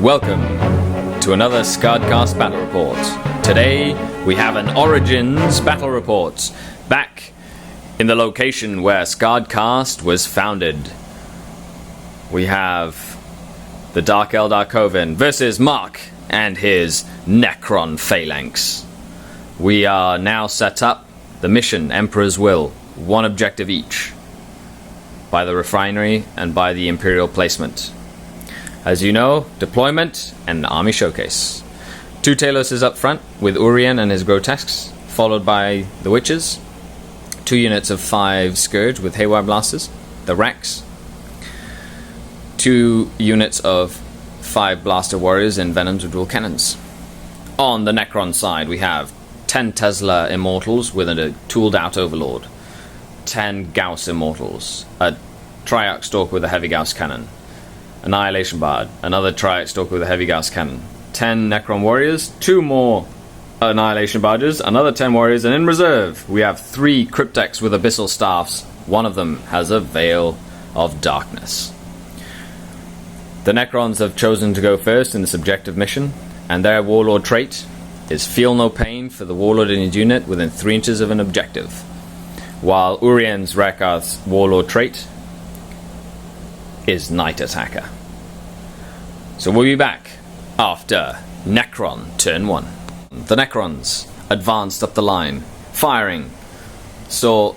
Welcome to another SkaredCast battle report. Today we have an Origins battle report back in the location where SkaredCast was founded. We have the Dark Eldar Coven versus Mark and his Necron phalanx. We are now set up. The mission, Emperor's Will, one objective each, by the refinery and by the Imperial placement. As you know, deployment and army showcase. 2 Taloses up front with Urien and his grotesques, followed by the Witches. 2 units of 5 Scourge with Haywire Blasters, the Rex. 2 units of 5 Blaster Warriors and Venoms with dual cannons. On the Necron side, we have 10 Tesla Immortals with a tooled out Overlord. 10 Gauss Immortals, a Triarch Stalker with a heavy Gauss cannon. Annihilation Bard, another Triarch Stalker with a heavy Gauss cannon. 10 Necron Warriors, 2 more Annihilation Barges, another 10 Warriors, and in reserve we have 3 Cryptex with Abyssal Staffs. One of them has a Veil of Darkness. The Necrons have chosen to go first in this objective mission, and their Warlord trait is Feel No Pain for the Warlord in his unit within 3 inches of an objective, while Urien's Rakarth's Warlord trait is Night Attacker. So we'll be back after Necron turn 1. The Necrons advanced up the line, firing. Saw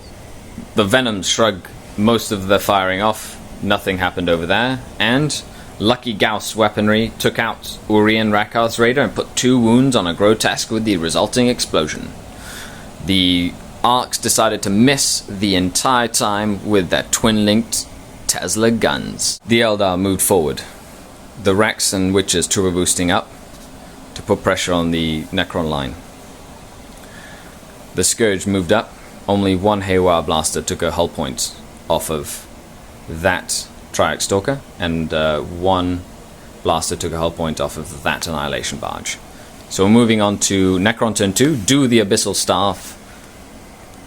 the Venoms shrug most of the firing off. Nothing happened over there, and Lucky Gauss weaponry took out Urien Rakarth's Raider and put 2 wounds on a grotesque with the resulting explosion. The Arcs decided to miss the entire time with their twin-linked Tesla guns. The Eldar moved forward. The Rex and Witches turbo boosting up to put pressure on the Necron line. The Scourge moved up. Only 1 Haywire Blaster took a hull point off of that Triarch Stalker, and 1 Blaster took a hull point off of that Annihilation Barge. So we're moving on to Necron turn 2. Do the Abyssal Staff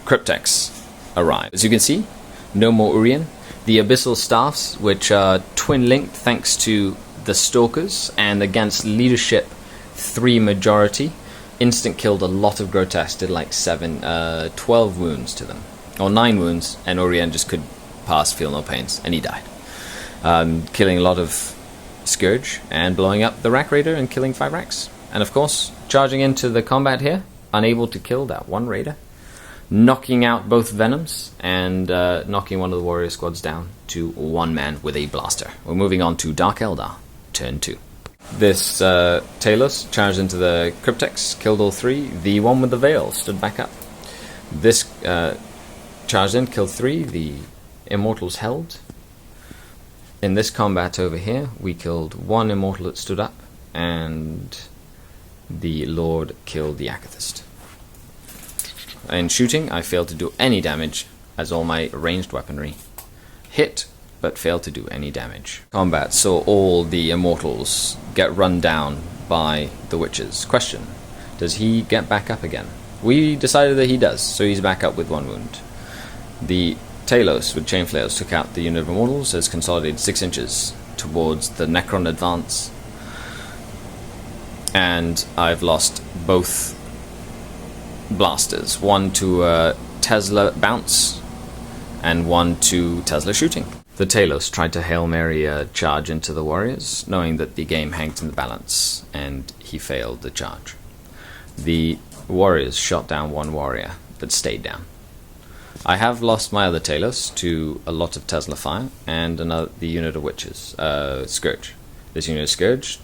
Cryptex arrive. As you can see, no more Urien. The Abyssal Staffs, which are twin-linked thanks to the Stalkers, and against Leadership 3 majority, instant killed a lot of grotesques, did like 12 wounds to them. Or 9 wounds, and Urien just could pass Feel No Pains, and he died. Killing a lot of Scourge, and blowing up the Rack Raider and killing 5 Racks. And of course, charging into the combat here, unable to kill that 1 Raider. Knocking out both Venoms, and knocking one of the Warrior Squads down to 1 man with a Blaster. We're moving on to Dark Eldar, turn 2. This Talos charged into the Cryptex, killed all 3. The one with the Veil stood back up. This charged in, killed 3. The Immortals held. In this combat over here, we killed 1 Immortal that stood up, and the Lord killed the Akathist. In shooting, I failed to do any damage, as all my ranged weaponry hit, but failed to do any damage. Combat saw all the Immortals get run down by the Witches. Question: does he get back up again? We decided that he does, so he's back up with 1 wound. The Talos with Chain Flails took out the unit of Immortals, has consolidated 6 inches towards the Necron advance, and I've lost both Blasters, 1 to Tesla bounce and 1 to Tesla shooting. The Talos tried to Hail Mary charge into the Warriors, knowing that the game hangs in the balance, and he failed the charge. The Warriors shot down 1 Warrior that stayed down. I have lost my other Talos to a lot of Tesla fire and the unit of Witches, Scourge. This unit of Scourge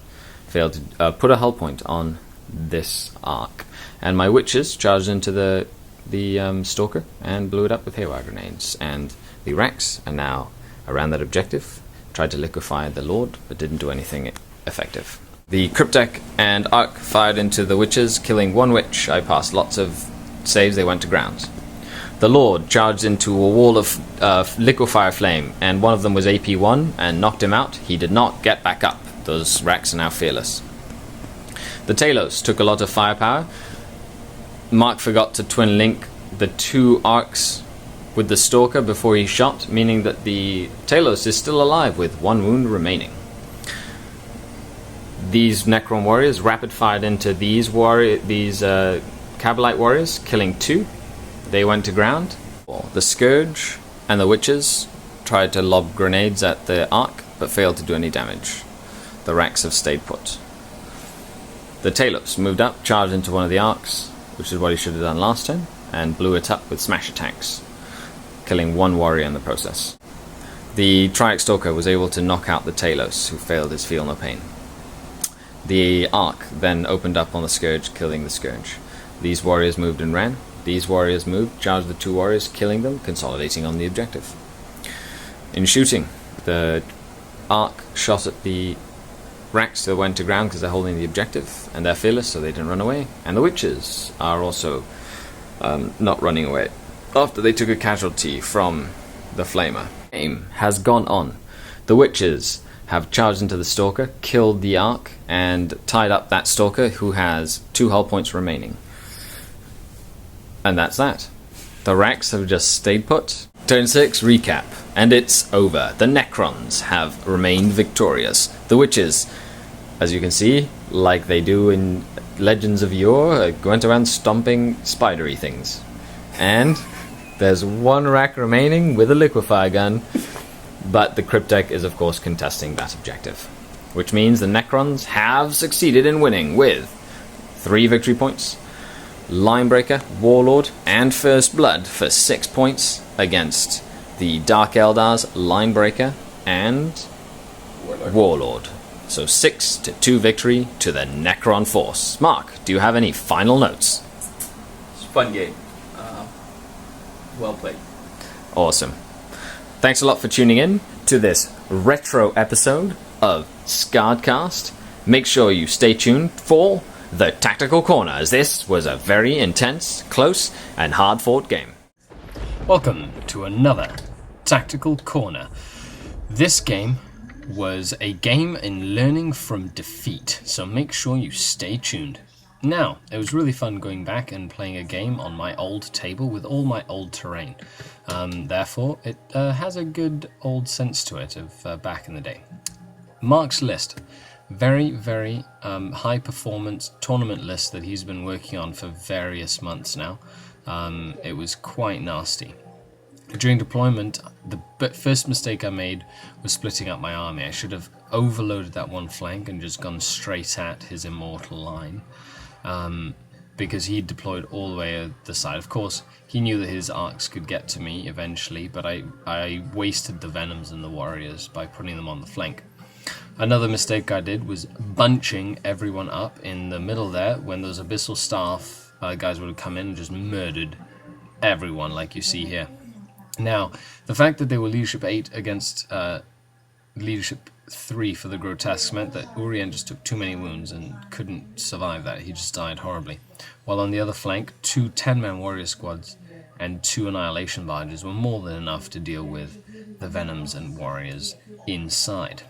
failed to put a hull point on this arc, and my Witches charged into the Stalker and blew it up with Haywire grenades, and the Rex are now around that objective, tried to liquefy the Lord but didn't do anything effective. The Cryptek and Arc fired into the Witches, killing 1 Witch. I passed lots of saves, they went to ground. The Lord charged into a wall of liquefier flame, and one of them was AP1 and knocked him out. He did not get back up. Those Racks are now fearless. The Talos took a lot of firepower. Mark forgot to twin link the 2 arcs with the Stalker before he shot, meaning that the Talos is still alive with 1 wound remaining. These Necron warriors rapid-fired into these Cabalite warriors, killing 2. They went to ground. The Scourge and the Witches tried to lob grenades at the Ark, but failed to do any damage. The Wracks have stayed put. The Talos moved up, charged into one of the Arks, which is what he should have done last time, and blew it up with smash attacks, killing 1 warrior in the process. The Triax Stalker was able to knock out the Talos, who failed his Feel No Pain. The Ark then opened up on the Scourge, killing the Scourge. These warriors moved and ran. These warriors moved, charged the 2 warriors, killing them, consolidating on the objective. In shooting, the Ark shot at the Wracks that went to ground because they're holding the objective, and they're fearless, so they didn't run away. And the Witches are also not running away after they took a casualty from the Flamer. Game has gone on. The Witches have charged into the Stalker, killed the Ark, and tied up that Stalker, who has 2 hull points remaining. And that's that. The Wracks have just stayed put. Turn 6, recap. And it's over. The Necrons have remained victorious. The Witches, as you can see, like they do in Legends of Yore, went around stomping spidery things. And there's 1 Wrack remaining with a liquefier gun, but the Cryptek is of course contesting that objective. Which means the Necrons have succeeded in winning with 3 victory points, Linebreaker, Warlord, and First Blood for 6 points against the Dark Eldars, Linebreaker, and Warlord. So 6-2 victory to the Necron force. Mark, do you have any final notes? It's a fun game. Well played. Awesome. Thanks a lot for tuning in to this retro episode of SkaredCast. Make sure you stay tuned for the Tactical Corner, as this was a very intense, close, and hard-fought game. Welcome to another Tactical Corner. This game was a game in learning from defeat, so make sure you stay tuned. Now, it was really fun going back and playing a game on my old table with all my old terrain. Therefore, it has a good old sense to it of back in the day. Mark's list. Very, very high performance tournament list that he's been working on for various months now. It was quite nasty. During deployment, the first mistake I made was splitting up my army. I should have overloaded that one flank and just gone straight at his immortal line, because he deployed all the way at the side. Of course, he knew that his arcs could get to me eventually, but I wasted the Venoms and the Warriors by putting them on the flank. Another mistake I did was bunching everyone up in the middle there when those Abyssal Staff guys would have come in and just murdered everyone like you see here. Now, the fact that they were Leadership 8 against Leadership 3 for the Grotesques meant that Urien just took too many wounds and couldn't survive that. He just died horribly. While on the other flank, 2 10-man warrior squads and 2 Annihilation barges were more than enough to deal with the Venoms and Warriors inside.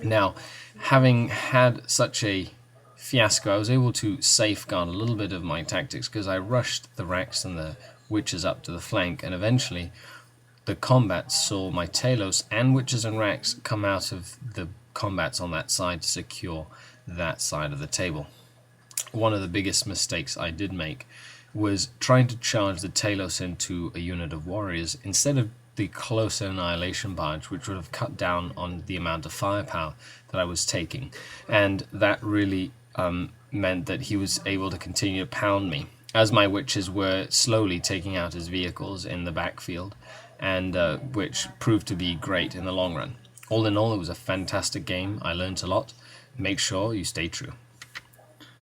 Now, having had such a fiasco, I was able to safeguard a little bit of my tactics because I rushed the Wracks and the Witches up to the flank, and eventually the combats saw my Talos and Witches and Wracks come out of the combats on that side to secure that side of the table. One of the biggest mistakes I did make was trying to charge the Talos into a unit of warriors instead of the closer Annihilation barge, which would have cut down on the amount of firepower that I was taking, and that really meant that he was able to continue to pound me as my Witches were slowly taking out his vehicles in the backfield, and which proved to be great in the long run. All in all, it was a fantastic game. I learned a lot. Make sure you stay true.